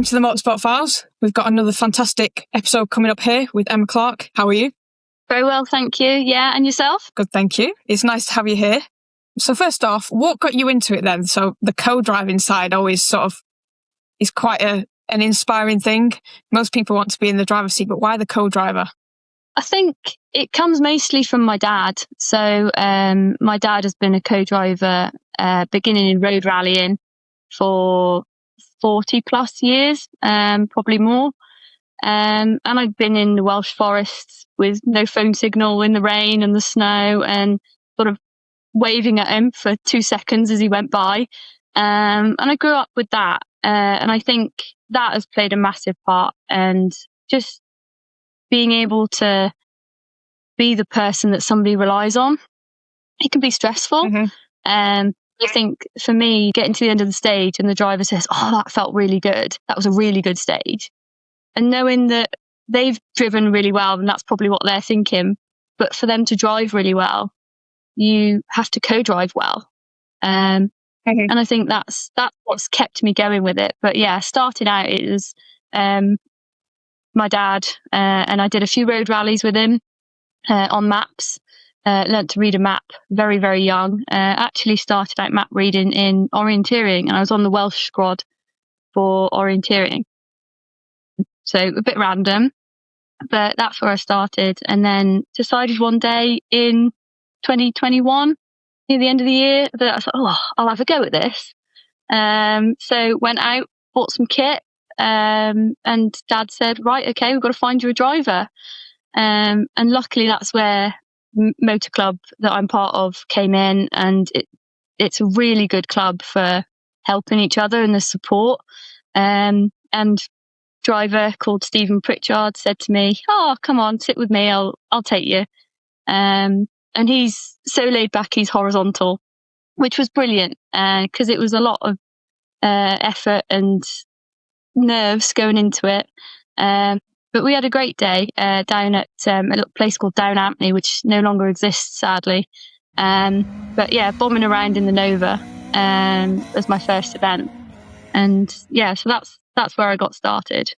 welcome to the Motorsport Files. We've got another fantastic episode coming up here with Emma Clarke. How are you? Very well, thank you. Yeah, and yourself? Good, thank you. It's nice to have you here. So first off, what got you into it then? So the co-driving side always sort of is quite an inspiring thing. Most people want to be in the driver's seat, but why the co-driver? I think it comes mostly from my dad. So my dad has been a co-driver beginning in road rallying for 40 plus years, probably more. And I've been in the Welsh forests with no phone signal in the rain and the snow and sort of waving at him for 2 seconds as he went by. And I grew up with that. And I think that has played a massive part. And just being able to be the person that somebody relies on, it can be stressful. Mm-hmm. I think for me, getting to the end of the stage and the driver says, "Oh, that felt really good. That was a really good stage." And knowing that they've driven really well, and that's probably what they're thinking. But for them to drive really well, you have to co-drive well. And I think that's what's kept me going with it. But yeah, starting out, it was my dad, and I did a few road rallies with him on maps. Learned to read a map very, very young. Actually started out map reading in orienteering, and I was on the Welsh squad for orienteering. So a bit random, but that's where I started. And then decided one day in 2021, near the end of the year, that I thought, "Oh, I'll have a go at this." So went out, bought some kit, and Dad said, "Right, okay, we've got to find you a driver." And luckily that's where Motor Club that I'm part of came in, and it's a really good club for helping each other and the support. And driver called Stephen Pritchard said to me, "Oh, come on, sit with me. I'll take you." And he's so laid back. He's horizontal, which was brilliant because it was a lot of effort and nerves going into it. But we had a great day down at a little place called Down Ampney, which no longer exists, sadly. But yeah, bombing around in the Nova was my first event. And yeah, so that's where I got started.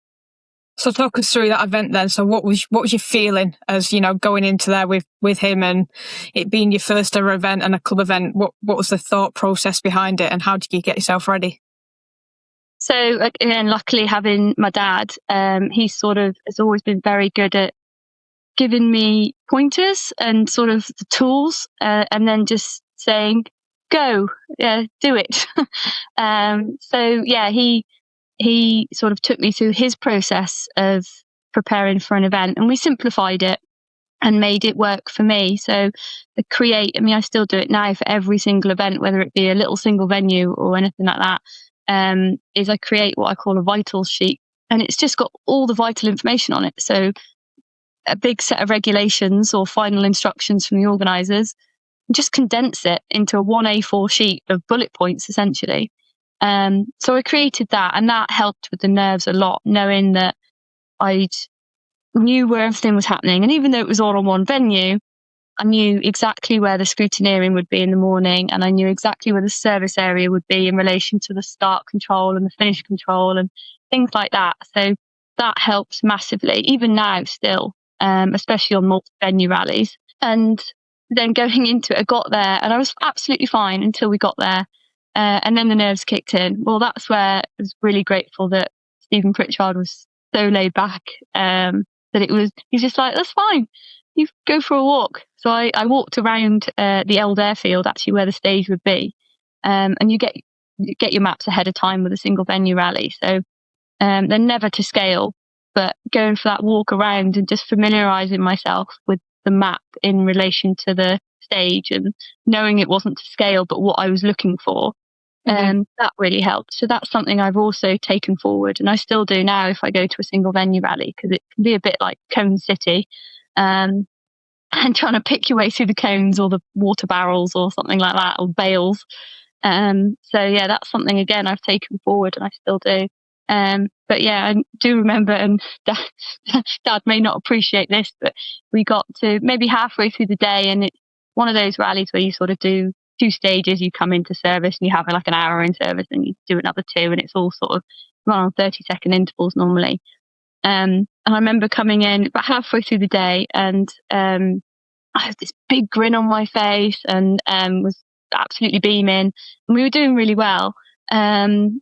So talk us through that event then. So what was your feeling as, going into there with him and it being your first ever event and a club event? What was the thought process behind it and how did you get yourself ready? So again, luckily having my dad, he sort of has always been very good at giving me pointers and sort of the tools, and then just saying, "Go, do it." So yeah, he sort of took me through his process of preparing for an event, and we simplified it and made it work for me. So I still do it now for every single event, whether it be a little single venue or anything like that. Is I create what I call a vitals sheet, and it's just got all the vital information on it. So a big set of regulations or final instructions from the organisers, just condense it into a 1A4 sheet of bullet points, essentially. So I created that, and that helped with the nerves a lot, knowing that I knew where everything was happening. And even though it was all on one venue, I knew exactly where the scrutineering would be in the morning, and I knew exactly where the service area would be in relation to the start control and the finish control and things like that. So that helps massively, even now still, especially on multi-venue rallies. And then going into it, I got there and I was absolutely fine until we got there. And then the nerves kicked in. Well, that's where I was really grateful that Stephen Pritchard was so laid back, he's just like, "That's fine. You go for a walk." So I walked around the Eld Airfield, actually where the stage would be, and you get your maps ahead of time with a single venue rally. So they're never to scale, but going for that walk around and just familiarising myself with the map in relation to the stage and knowing it wasn't to scale, but what I was looking for, that really helped. So that's something I've also taken forward, and I still do now if I go to a single venue rally, because it can be a bit like Cone City. And trying to pick your way through the cones or the water barrels or something like that, or bales. So yeah, that's something again I've taken forward and I still do. But yeah, I do remember, and Dad may not appreciate this, but we got to maybe halfway through the day, and it's one of those rallies where you sort of do 2 stages. You come into service and you have like an hour in service, and you do another 2, and it's all sort of run on 30-second intervals normally. And I remember coming in about halfway through the day, and I had this big grin on my face and was absolutely beaming. And we were doing really well. And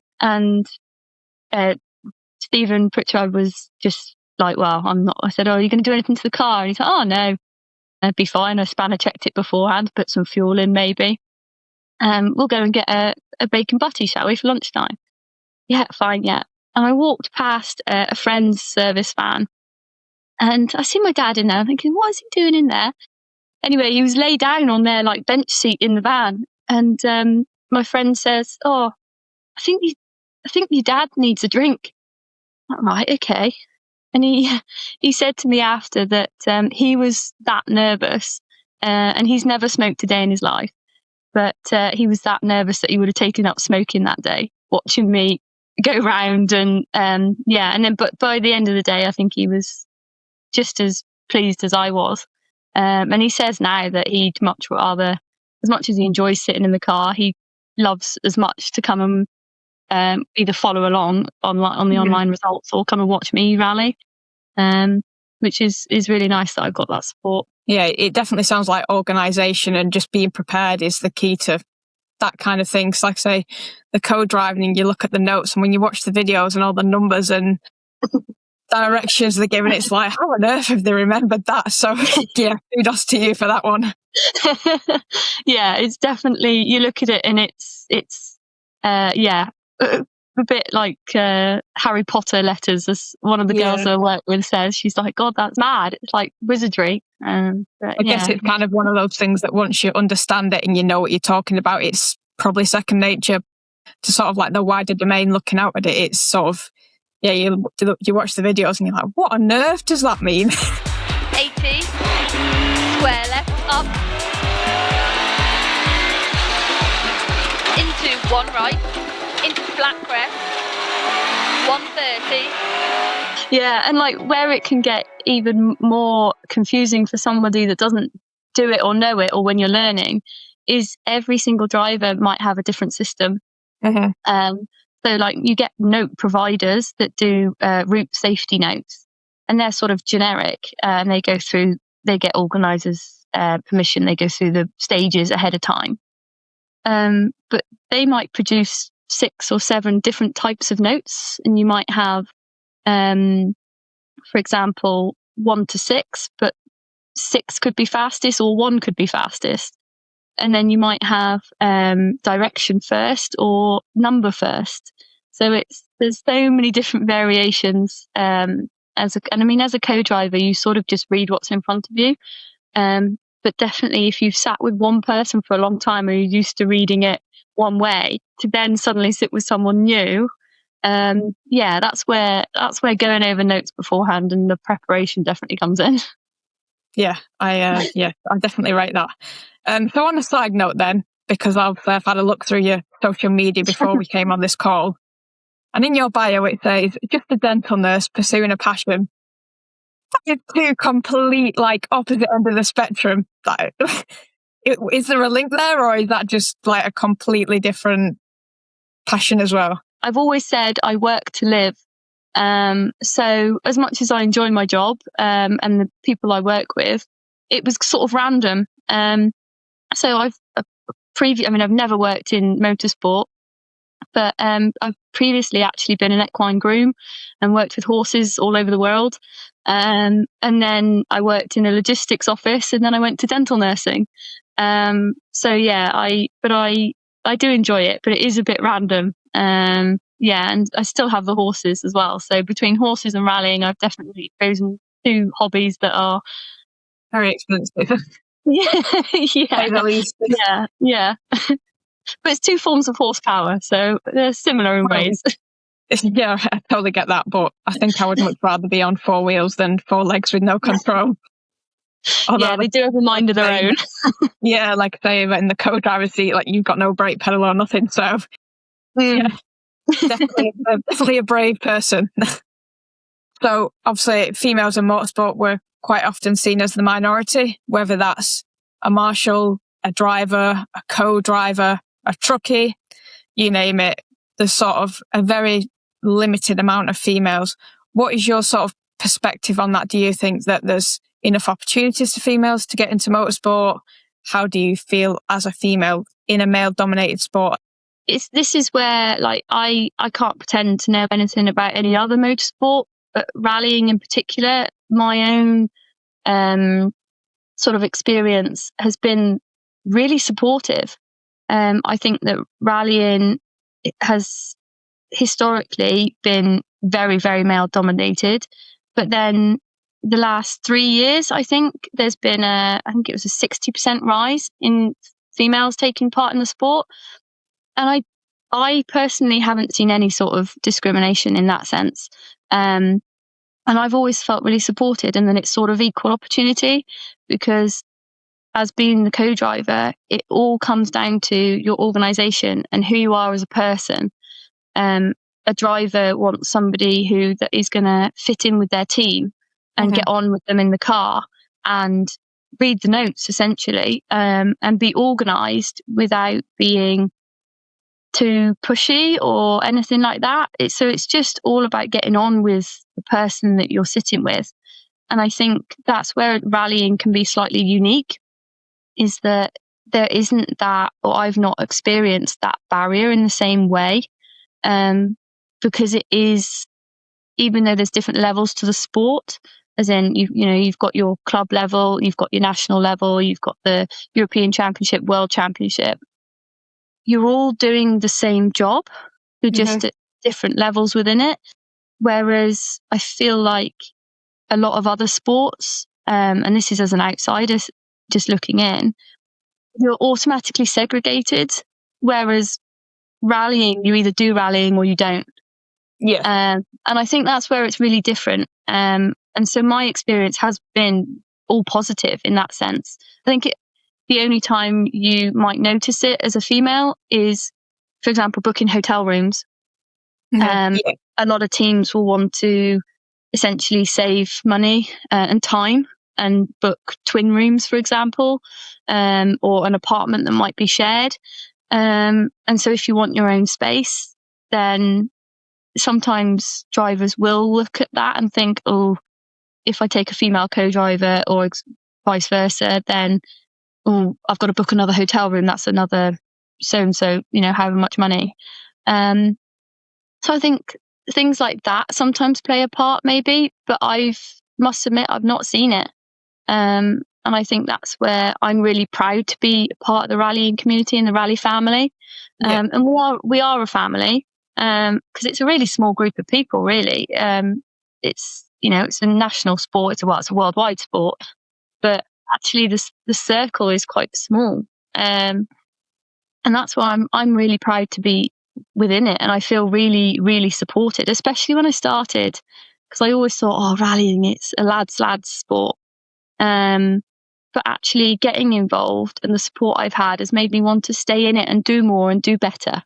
Stephen Pritchard was just like, well, I'm not. I said, oh, are you going to do anything to the car? And he's like, oh, no, I'd be fine. I spanner checked it beforehand, put some fuel in maybe. We'll go and get a bacon butty, shall we, for lunchtime? Yeah, fine, yeah. And I walked past a friend's service van, and I see my dad in there. I'm thinking, what is he doing in there? Anyway, he was laid down on their like bench seat in the van, and my friend says, oh, I think your dad needs a drink. I'm like, right, okay. And he said to me after that he was that nervous, and he's never smoked a day in his life, but he was that nervous that he would have taken up smoking that day, watching me go round. And and then but by the end of the day, I think he was just as pleased as I was. And he says now that he'd much rather, as much as he enjoys sitting in the car, he loves as much to come and either follow along on the online results or come and watch me rally, which is really nice that I've got that support. Yeah, it definitely sounds like organisation and just being prepared is the key to that kind of thing. So like I say, the co-driving, and you look at the notes, and when you watch the videos and all the numbers and directions they're giving, it's like, how on earth have they remembered that? So yeah, kudos to you for that one. Yeah, it's definitely, you look at it and it's a bit like Harry Potter letters, as one of the girls I work with says. She's like, God, that's mad. It's like wizardry. I guess it's kind of one of those things that once you understand it and you know what you're talking about, it's probably second nature to sort of like the wider domain looking out at it. It's sort of, yeah, you watch the videos and you're like, what on earth does that mean? 80, square left, up, into one right, into flat crest, 130. Yeah, and like where it can get even more confusing for somebody that doesn't do it or know it, or when you're learning, is every single driver might have a different system. So like you get note providers that do route safety notes, and they're sort of generic, and they get organisers' permission, they go through the stages ahead of time. But they might produce 6 or 7 different types of notes, and you might have, for example, 1 to 6, but 6 could be fastest or 1 could be fastest. And then you might have direction first or number first. So there's so many different variations. As a co-driver, you sort of just read what's in front of you. But definitely, if you've sat with one person for a long time, or you're used to reading it one way, to then suddenly sit with someone new, that's where going over notes beforehand and the preparation definitely comes in. Yeah, I definitely rate that. So on a side note then, because I've had a look through your social media before we came on this call, and in your bio it says, just a dental nurse pursuing a passion. That is two complete, like, opposite end of the spectrum. Is there a link there, or is that just like a completely different passion as well? I've always said I work to live. So as much as I enjoy my job and the people I work with, it was sort of random. So I've never worked in motorsport, but I've previously actually been an equine groom and worked with horses all over the world. And then I worked in a logistics office, and then I went to dental nursing. So yeah, I do enjoy it, but it is a bit random. And I still have the horses as well. So between horses and rallying, I've definitely chosen 2 hobbies that are very expensive. Yeah. But it's 2 forms of horsepower, so they're similar in ways. Yeah, I totally get that, but I think I would much rather be on 4 wheels than 4 legs with no control. Yeah, they do have a mind of their own. Yeah, like I say, in the co-driver's seat, like you've got no brake pedal or nothing, so yeah, definitely a brave person. So obviously females in motorsport were quite often seen as the minority, whether that's a marshal, a driver, a co-driver, a truckie, you name it. There's sort of a very limited amount of females. What is your sort of perspective on that? Do you think that there's enough opportunities for females to get into motorsport? How do you feel as a female in a male-dominated sport? This is where, like, I can't pretend to know anything about any other motorsport, but rallying in particular, my own sort of experience has been really supportive. I think that rallying has historically been very, very male dominated, but then the last 3 years, I think there's been I think it was a 60% rise in females taking part in the sport. And I personally haven't seen any sort of discrimination in that sense. And I've always felt really supported. And then it's sort of equal opportunity, because as being the co-driver, it all comes down to your organisation and who you are as a person. A driver wants somebody that is going to fit in with their team and get on with them in the car and read the notes, essentially, and be organised without being too pushy or anything like that. So it's just all about getting on with the person that you're sitting with. And I think that's where rallying can be slightly unique, is that there isn't that, or I've not experienced that barrier in the same way. Because it is, even though there's different levels to the sport, as in, you've got your club level, you've got your national level, you've got the European Championship, World Championship, you're all doing the same job. You're just at different levels within it. Whereas I feel like a lot of other sports, and this is as an outsider just looking in, you're automatically segregated. Whereas rallying, you either do rallying or you don't. Yeah. And I think that's where it's really different. And so my experience has been all positive in that sense. I think the only time you might notice it as a female is, for example, booking hotel rooms. A lot of teams will want to essentially save money and time and book twin rooms, for example, or an apartment that might be shared. And so if you want your own space, then sometimes drivers will look at that and think, oh, if I take a female co-driver or vice versa, then, oh, I've got to book another hotel room. That's another so-and-so, however much money. So I think things like that sometimes play a part, maybe, but must admit, I've not seen it. And I think that's where I'm really proud to be a part of the rallying community and the rally family. And we are a family, because it's a really small group of people, really. It's a national sport. It's a worldwide sport, but actually the circle is quite small. And that's why I'm really proud to be within it. And I feel really, really supported, especially when I started, because I always thought, oh, rallying, it's a lads sport. But actually getting involved and the support I've had has made me want to stay in it and do more and do better.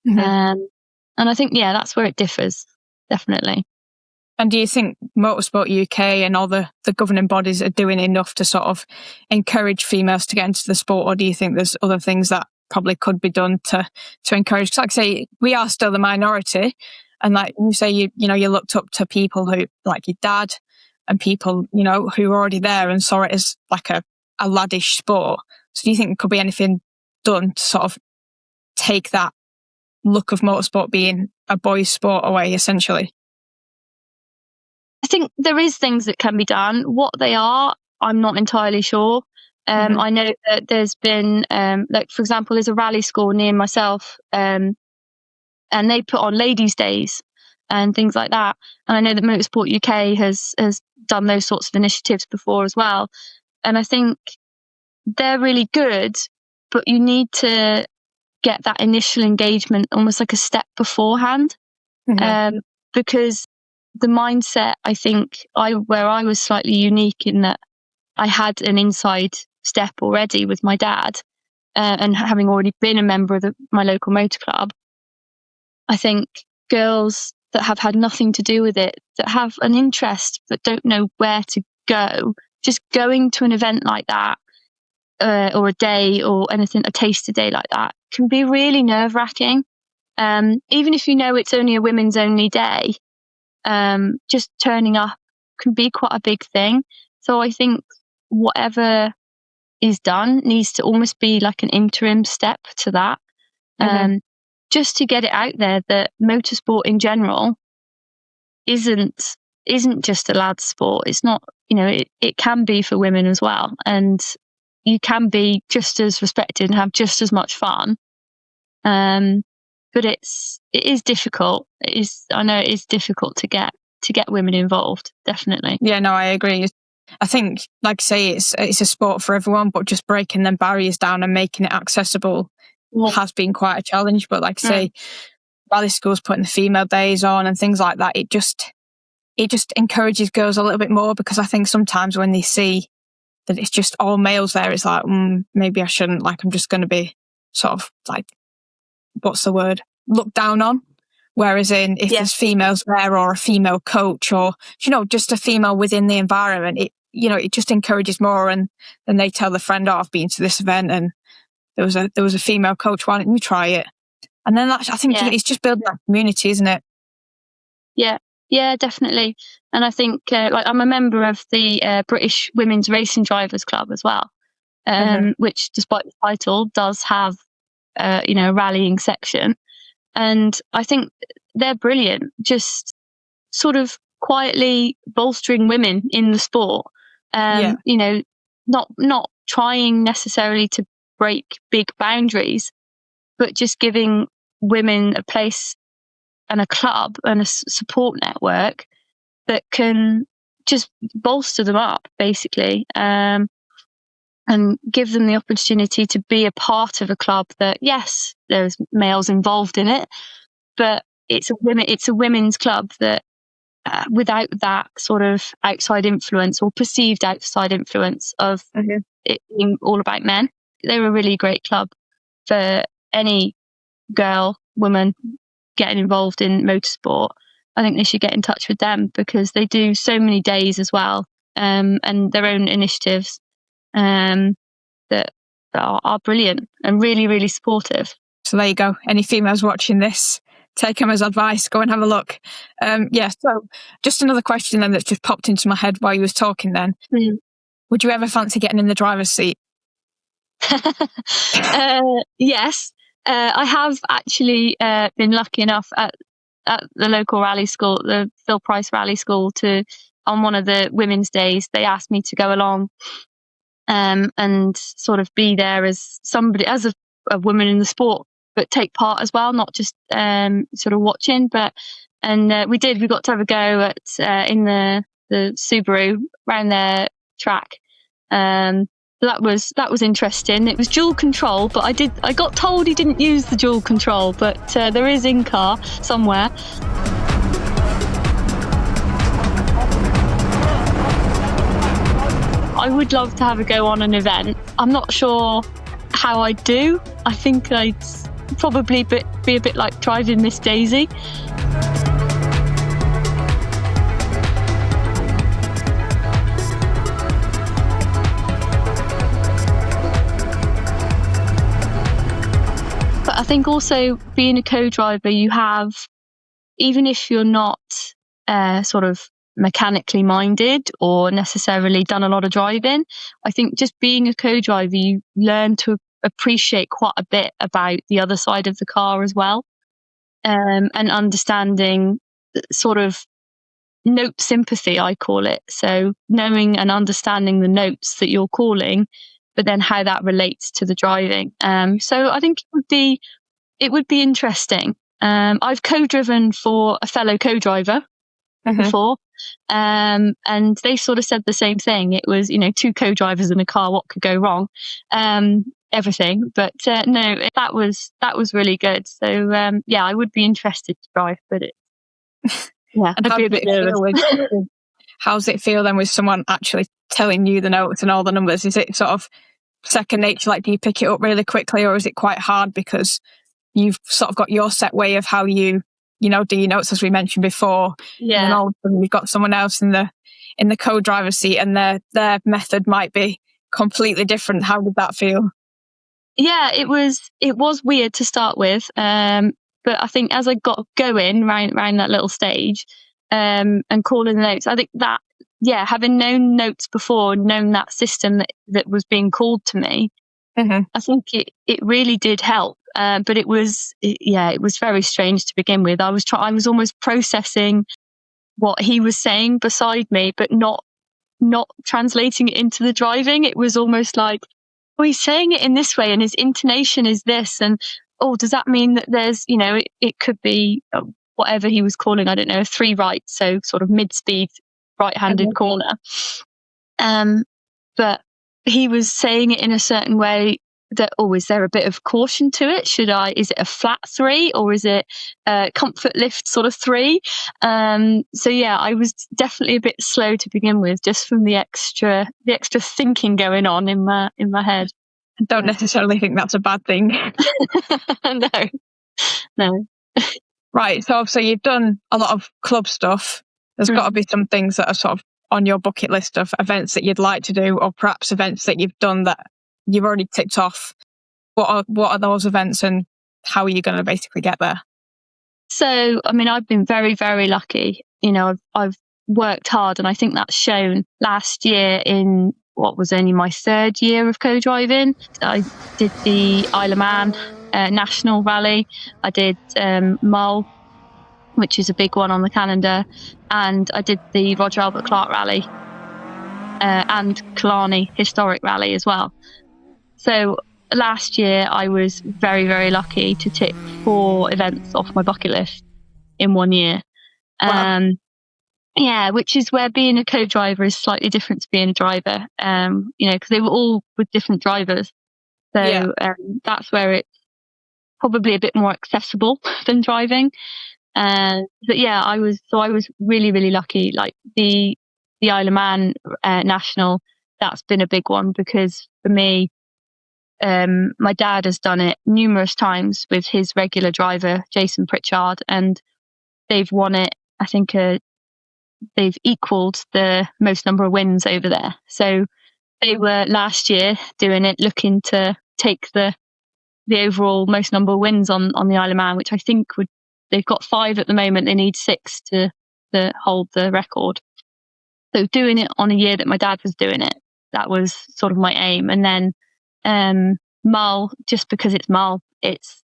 And I think, that's where it differs, definitely. And do you think Motorsport UK and all the governing bodies are doing enough to sort of encourage females to get into the sport, or do you think there's other things that probably could be done to encourage? Because, like I say, we are still the minority, and like you say, you looked up to people who, like your dad, and people who were already there and saw it as like a laddish sport. So do you think there could be anything done to sort of take that look of motorsport being a boys' sport away, essentially? I think there is things that can be done. What they are, I'm not entirely sure. I know that there's been, like, for example, there's a rally school near myself, and they put on ladies' days and things like that. And I know that Motorsport UK has done those sorts of initiatives before as well. And I think they're really good, but you need to get that initial engagement almost like a step beforehand, because the mindset, I think, where I was slightly unique in that I had an inside step already with my dad, and having already been a member of my local motor club. I think girls that have had nothing to do with it, that have an interest but don't know where to go, just going to an event like that, or a day or anything, a taster day like that, can be really nerve-wracking. Even if you know it's only a women's only day, just turning up can be quite a big thing. So I think whatever is done needs to almost be like an interim step to that. Just to get it out there that motorsport in general isn't just a lad's sport. It's not, it can be for women as well. And you can be just as respected and have just as much fun. But it is difficult. I know it is difficult to get women involved, definitely. Yeah, no, I agree. I think, like I say, it's a sport for everyone, but just breaking them barriers down and making it accessible has been quite a challenge. But like I say, rally schools putting the female days on and things like that, it just encourages girls a little bit more, because I think sometimes when they see that it's just all males there, it's like, maybe I shouldn't, like, I'm just going to be sort of like, what's the word, looked down on. Whereas if there's females there, or a female coach, or, just a female within the environment, it just encourages more. And then they tell the friend, I've been to this event and there was a female coach, why don't you try it? And then I think it's just building that community, isn't it? Yeah, definitely. And I think I'm a member of the British Women's Racing Drivers Club as well, which, despite the title, does have a rallying section. And I think they're brilliant, just sort of quietly bolstering women in the sport. Not trying necessarily to break big boundaries, but just giving women a place and a club and a support network that can just bolster them up, basically, and give them the opportunity to be a part of a club that, yes, there's males involved in it, but it's a women's club that, without that sort of outside influence or perceived outside influence of it being all about men. They're a really great club for any woman getting involved in motorsport. I think they should get in touch with them, because they do so many days as well, and their own initiatives that are brilliant and really, really supportive. So there you go. Any females watching this, take them as advice. Go and have a look. So just another question then that's just popped into my head while you was talking then. Would you ever fancy getting in the driver's seat? Yes. I have actually been lucky enough at the local rally school, the Phil Price Rally School, on one of the women's days, they asked me to go along and sort of be there as somebody, as a woman in the sport, but take part as well, not just sort of watching. We got to have a go at in the Subaru around their track. That was interesting. It was dual control, but I got told he didn't use the dual control, but there is in-car somewhere. I would love to have a go on an event. I'm not sure how I'd do. I think I'd probably be a bit like driving Miss Daisy. I think also being a co-driver, you have, even if you're not sort of mechanically minded or necessarily done a lot of driving, I think just being a co-driver, you learn to appreciate quite a bit about the other side of the car as well, and understanding sort of note sympathy, I call it. So knowing and understanding the notes that you're calling, but then how that relates to the driving. So I think it would be interesting. I've co-driven for a fellow co-driver before, and they sort of said the same thing. It was, two co-drivers in a car, what could go wrong? Everything. But no, that was really good. So I would be interested to drive, but I'd be a bit nervous. How's it feel then with someone actually telling you the notes and all the numbers? Is it sort of second nature? Like, do you pick it up really quickly, or is it quite hard because you've sort of got your set way of how you do your notes, as we mentioned before? Yeah. And all of a sudden you've got someone else in the co-driver's seat, and their method might be completely different. How did that feel? Yeah, it was weird to start with, but But I think as I got going round that little stage, and calling the notes, I think that, having known notes before, known that system that was being called to me, Mm-hmm. I think it really did help. But it was very strange to begin with. I was almost processing what he was saying beside me, but not translating it into the driving. It was almost like, oh, he's saying it in this way and his intonation is this, and does that mean that there's, it could be whatever he was calling, I don't know, a 3 right, so sort of mid-speed right-handed corner. But he was saying it in a certain way that, is there a bit of caution to it? Is it a flat 3 or is it a comfort lift sort of 3? So I was definitely a bit slow to begin with, just from the extra thinking going on in my head. I don't necessarily think that's a bad thing. No. Right. So obviously you've done a lot of club stuff. There's got to be some things that are sort of on your bucket list of events that you'd like to do, or perhaps events that you've done that you've already ticked off. What are those events, and how are you going to basically get there? So, I mean, I've been very, very lucky. I've worked hard, and I think that's shown last year in what was only my 3rd year of co-driving. I did the Isle of Man National Rally. I did Mull, which is a big one on the calendar, and I did the Roger Albert Clarke Rally and Killarney Historic Rally as well. So last year I was very, very lucky to tick 4 events off my bucket list in 1 year. Wow. Which is where being a co-driver is slightly different to being a driver, because they were all with different drivers. So that's where it's probably a bit more accessible than driving. But I was really, really lucky. Like the Isle of Man National, that's been a big one, because for me, my dad has done it numerous times with his regular driver, Jason Pritchard, and they've won it. I think they've equaled the most number of wins over there. So they were last year doing it, looking to take the overall most number of wins on the Isle of Man, which I think they've got 5 at the moment. They need 6 to hold the record. So doing it on a year that my dad was doing it, that was sort of my aim. And then Mull, just because it's Mull, it's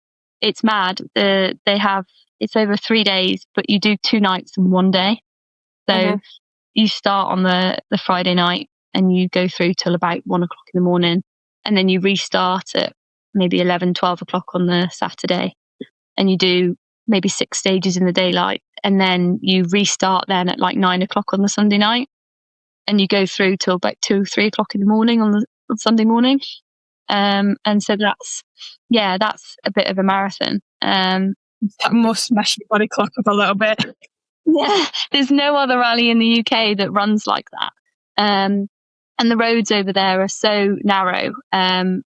mad. It's over 3 days, but you do 2 nights and 1 day. So you start on the Friday night and you go through till about 1 o'clock in the morning, and then you restart at maybe 11, 12 o'clock on the Saturday, and you do maybe 6 stages in the daylight, and then you restart then at like 9 o'clock on the Sunday night, and you go through till about 2, 3 o'clock in the morning on Sunday morning. And so that's a bit of a marathon. That must mess your body clock up a little bit. Yeah, there's no other rally in the UK that runs like that. And the roads over there are so narrow. I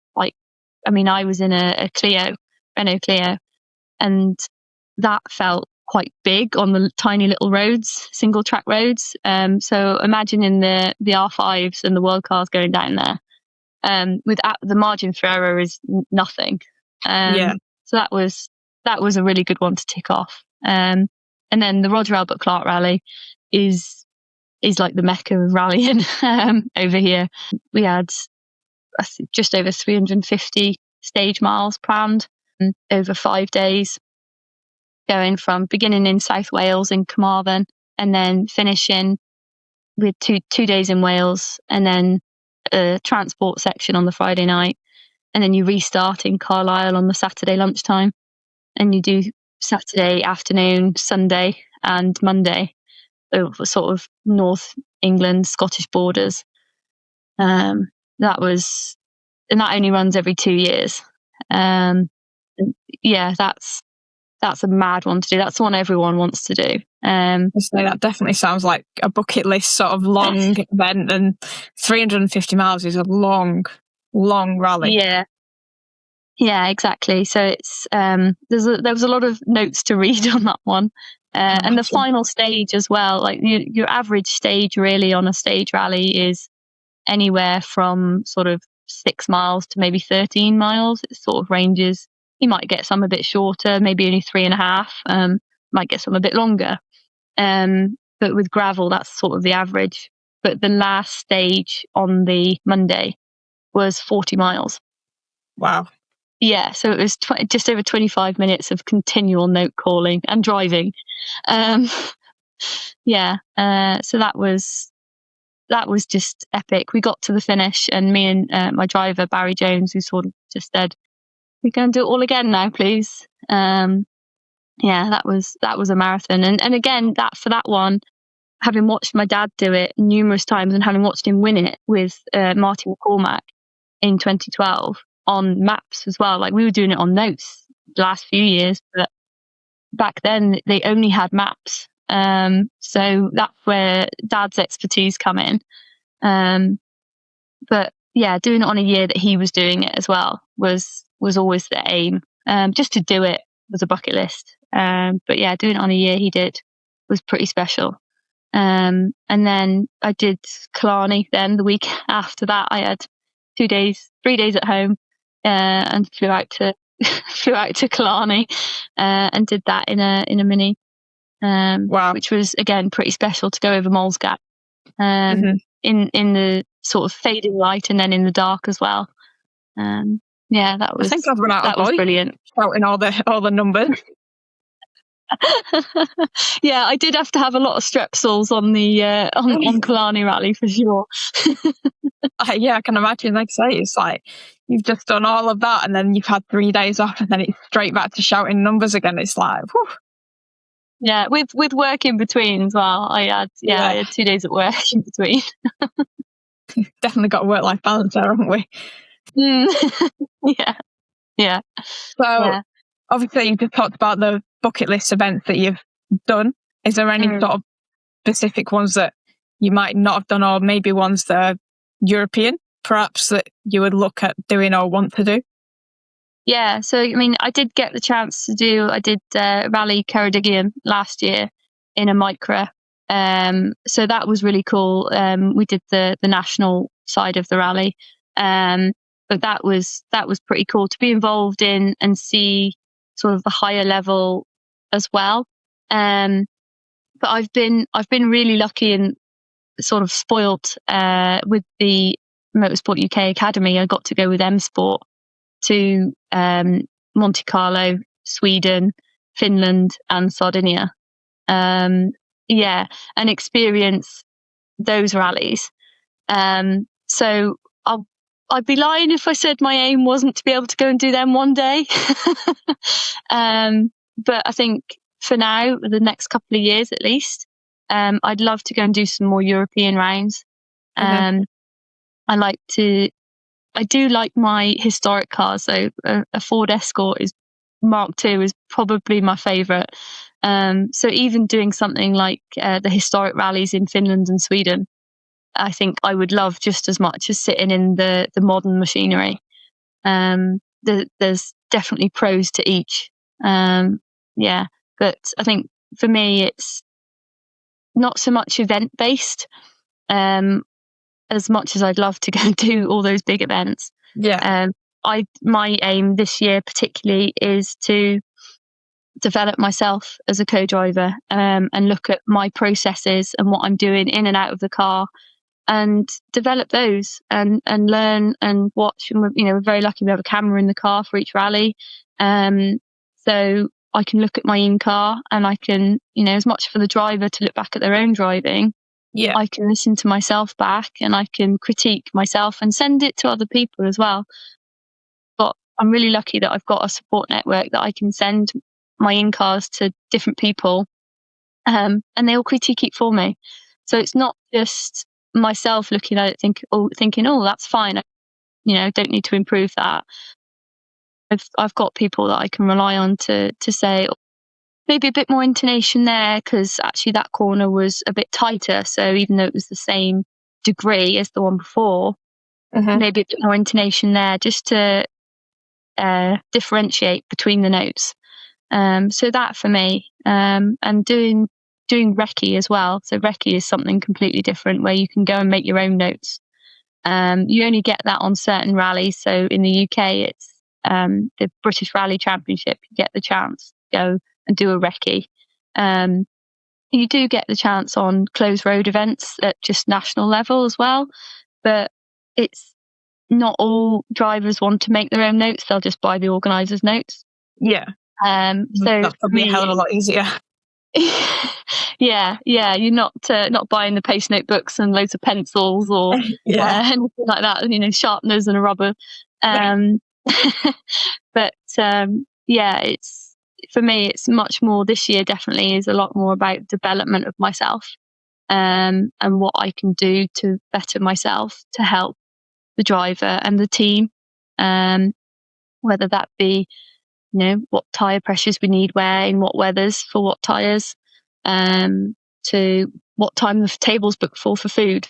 was in a Renault Clio, and that felt quite big on the tiny little roads, single track roads. So imagining the R5s and the world cars going down there, the margin for error is nothing. So that was a really good one to tick off. And then the Roger Albert Clarke Rally is like the mecca of rallying over here. We had just over 350 stage miles planned over 5 days, going from beginning in South Wales in Carmarthen, and then finishing with two days in Wales, and then a transport section on the Friday night, and then you restart in Carlisle on the Saturday lunchtime, and you do Saturday afternoon, Sunday and Monday, over sort of North England, Scottish borders. And that only runs every 2 years. That's a mad one to do. That's the one everyone wants to do. So that definitely sounds like a bucket list sort of long event, and 350 miles is a long rally. Yeah, exactly. So it's there was a lot of notes to read on that one, and the final stage as well. Like your average stage really on a stage rally is anywhere from sort of 6 miles to maybe 13 miles. It sort of ranges You might get some a bit shorter, maybe only 3.5. Might get some a bit longer. But with gravel, that's sort of the average. But the last stage on the Monday was 40 miles. Wow. Yeah, so it was just over 25 minutes of continual note calling and driving. Yeah, so that was just epic. We got to the finish, and me and my driver Barry Jones, who sort of just said, "We're going to do it all again now, please." Yeah, that was a marathon, and again, for that one, having watched my dad do it numerous times and having watched him win it with Martin McCormack in 2012 on maps as well. Like, we were doing it on notes the last few years, but back then they only had maps. So that's where Dad's expertise come in. But yeah, doing it on a year that he was doing it as well was always the aim. Just to do it was a bucket list. But yeah, doing it on a year he did was pretty special. And then I did Clarke. Then the week after that, I had 3 days at home, and flew out to Clarke, and did that in a mini. Wow. Which was again pretty special to go over Moles Gap, in the sort of fading light and then in the dark as well. Yeah, that was. I think I've run out of was brilliant. Shouting all the numbers. Yeah, I did have to have a lot of Strepsils on the on Clarke Rally for sure. Yeah, I can imagine. Like I say, it's like you've just done all of that, and then you've had 3 days off, and then it's straight back to shouting numbers again. It's like, whew. Yeah, with work in between as well. I had 2 days at work in between. Definitely got a work-life balance there, haven't we? Yeah. So obviously you just talked about the bucket list events that you've done. Is there any sort of specific ones that you might not have done, or maybe ones that are European, perhaps, that you would look at doing or want to do? Yeah, so I mean, I did get the chance to do. I did Rally Ceredigion last year in a micra, so that was really cool. We did the national side of the rally, but that was pretty cool to be involved in and see sort of the higher level as well. But I've been really lucky and sort of spoilt with the Motorsport UK Academy. I got to go with M Sport to Monte Carlo, Sweden, Finland, and Sardinia. And experience those rallies. So I'd be lying if I said my aim wasn't to be able to go and do them one day. But I think for now, the next couple of years at least, I'd love to go and do some more European rounds. I do like my historic cars, so a Ford Escort is Mark II is probably my favourite. So even doing something like the historic rallies in Finland and Sweden, I think I would love just as much as sitting in the modern machinery. There's definitely pros to each. But I think for me it's not so much event based. As much as I'd love to go and do all those big events. My aim this year particularly is to develop myself as a co-driver, and look at my processes and what I'm doing in and out of the car, and develop those and learn and watch. And we're very lucky we have a camera in the car for each rally, so I can look at my in-car, and I can, as much for the driver to look back at their own driving. I can listen to myself back, and I can critique myself and send it to other people as well. But I'm really lucky that I've got a support network that I can send my in-cars to different people, and they all critique it for me. So it's not just myself looking at it thinking, oh, that's fine. Don't need to improve that. I've got people that I can rely on to say, maybe a bit more intonation there, because actually that corner was a bit tighter. So even though it was the same degree as the one before, maybe a bit more intonation there, just to differentiate between the notes. So that for me, and doing recce as well. So recce is something completely different, where you can go and make your own notes. You only get that on certain rallies. So in the UK, it's the British Rally Championship, you get the chance to go and do a recce. You do get the chance on closed road events at just national level as well, but it's not all drivers want to make their own notes. They'll just buy the organisers' notes. Yeah. So that's probably a hell of a lot easier. yeah, you're not buying the pace notebooks and loads of pencils or anything like that. Sharpeners and a rubber. But it's, for me, it's much more this year. Definitely is a lot more about development of myself, and what I can do to better myself to help the driver and the team. Whether that be, what tyre pressures we need where in what weathers for what tyres, to what time the table's booked for food,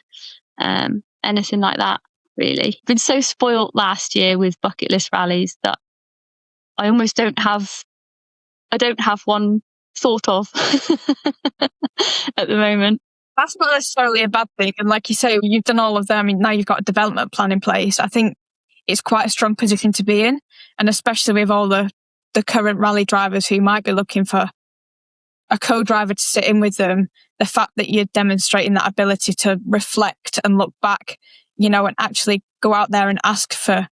anything like that, really. Been so spoilt last year with bucket list rallies that I almost don't have one thought of at the moment. That's not necessarily a bad thing. And like you say, you've done all of them. I mean, now you've got a development plan in place. I think it's quite a strong position to be in. And especially with all the current rally drivers who might be looking for a co-driver to sit in with them, the fact that you're demonstrating that ability to reflect and look back, and actually go out there and ask for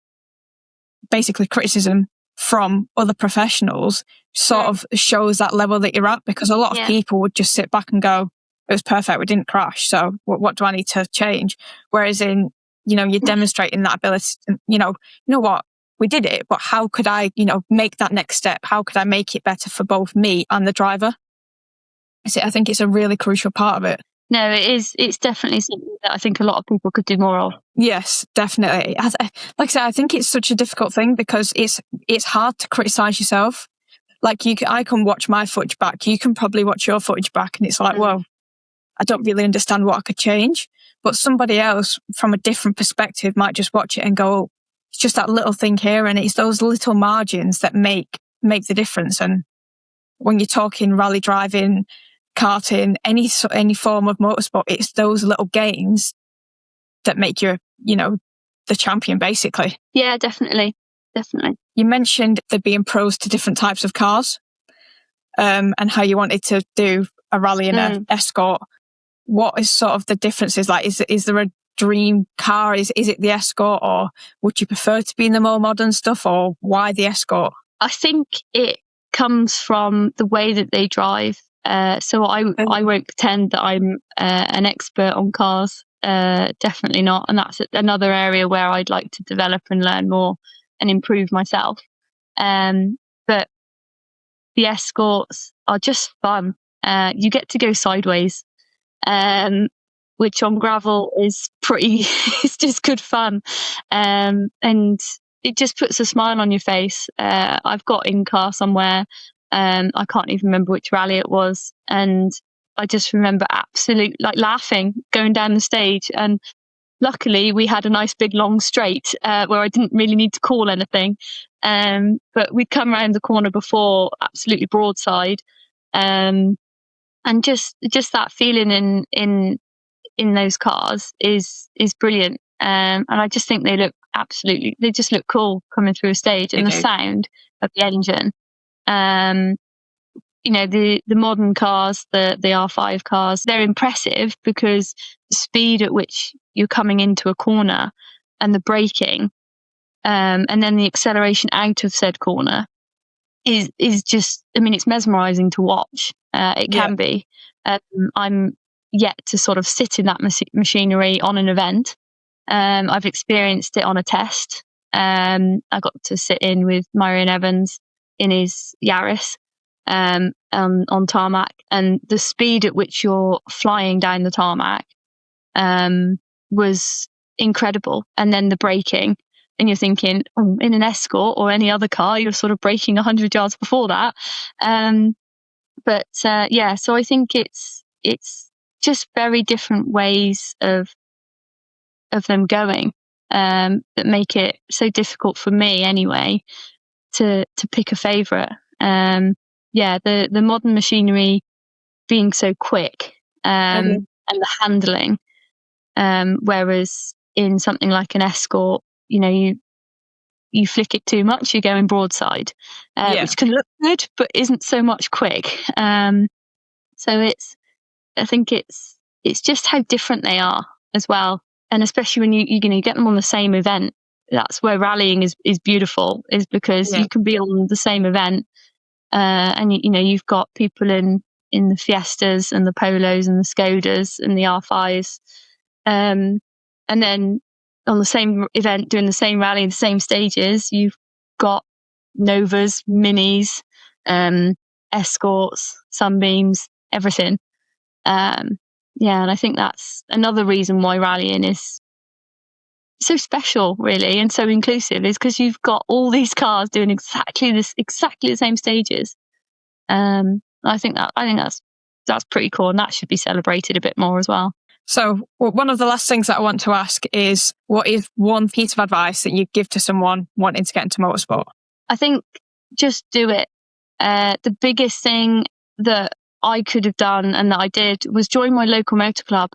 basically criticism from other professionals sort of shows that level that you're at, because a lot of people would just sit back and go, it was perfect, we didn't crash, so what do I need to change? Whereas you're demonstrating that ability to, you know what, we did it, but how could I, make that next step? How could I make it better for both me and the driver? I think it's a really crucial part of it. No, it is. It's definitely something that I think a lot of people could do more of. Yes, definitely. Like I said, I think it's such a difficult thing because it's hard to criticise yourself. Like I can watch my footage back. You can probably watch your footage back, and it's like, well, I don't really understand what I could change. But somebody else from a different perspective might just watch it and go, oh, it's just that little thing here, and it's those little margins that make the difference. And when you're talking rally driving, karting, any form of motorsport, it's those little gains that make you, the champion, basically. Yeah, definitely. You mentioned there being pros to different types of cars, and how you wanted to do a rally in an Escort. What is sort of the differences? Like, is there a dream car? Is it the Escort, or would you prefer to be in the more modern stuff, or why the Escort? I think it comes from the way that they drive. So I won't pretend that I'm an expert on cars. Definitely not. And that's another area where I'd like to develop and learn more and improve myself. But the Escorts are just fun. You get to go sideways, which on gravel is it's just good fun. And it just puts a smile on your face. I've got in car somewhere. I can't even remember which rally it was, and I just remember absolutely laughing going down the stage. And luckily we had a nice big long straight where I didn't really need to call anything, but we'd come around the corner before absolutely broadside, and just that feeling in those cars is brilliant. And I just think they just look cool coming through a stage, and the sound of the engine. The modern cars, the R5 cars, they're impressive because the speed at which you're coming into a corner and the braking, and then the acceleration out of said corner is just, it's mesmerizing to watch. It can be. I'm yet to sort of sit in that machinery on an event. I've experienced it on a test. I got to sit in with Marion Evans in his Yaris on tarmac, and the speed at which you're flying down the tarmac was incredible. And then the braking, and you're thinking, in an Escort or any other car, you're sort of braking 100 yards before that. So I think it's just very different ways of them going, that make it so difficult for me anyway to pick a favourite. The modern machinery being so quick, and the handling, whereas in something like an Escort, you you flick it too much, you're going broadside, which can look good, but isn't so much quick. So I think it's just how different they are as well. And especially when you get them on the same event, that's where rallying is beautiful, is because you can be on the same event, and you've got people in the Fiestas and the Polos and the Skodas and the R5s, and then on the same event doing the same rally, the same stages, you've got Novas, Minis, Escorts, Sunbeams, everything. And I think that's another reason why rallying is so special, really, and so inclusive, is because you've got all these cars doing exactly the same stages. I think that's pretty cool, and that should be celebrated a bit more as well. So one of the last things that I want to ask is, what is one piece of advice that you'd give to someone wanting to get into motorsport? I think just do it. The biggest thing that I could have done and that I did was join my local motor club,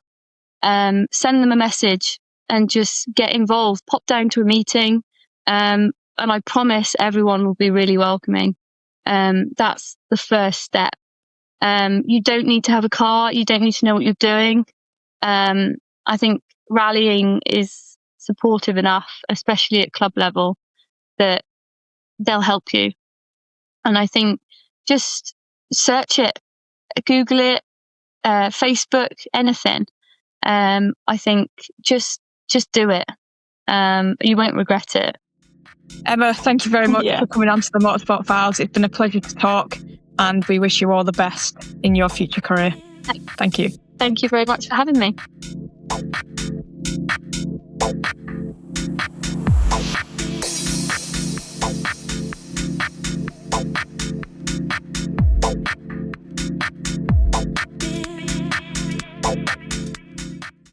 send them a message and just get involved, pop down to a meeting, and I promise everyone will be really welcoming. That's the first step. You don't need to have a car, you don't need to know what you're doing. I think rallying is supportive enough, especially at club level, that they'll help you. And I think just search it, Google it, Facebook, anything. I think just do it. You won't regret it. Emma, thank you very much for coming on to the Motorsport Files. It's been a pleasure to talk, and we wish you all the best in your future career. Thank you. Thank you very much for having me.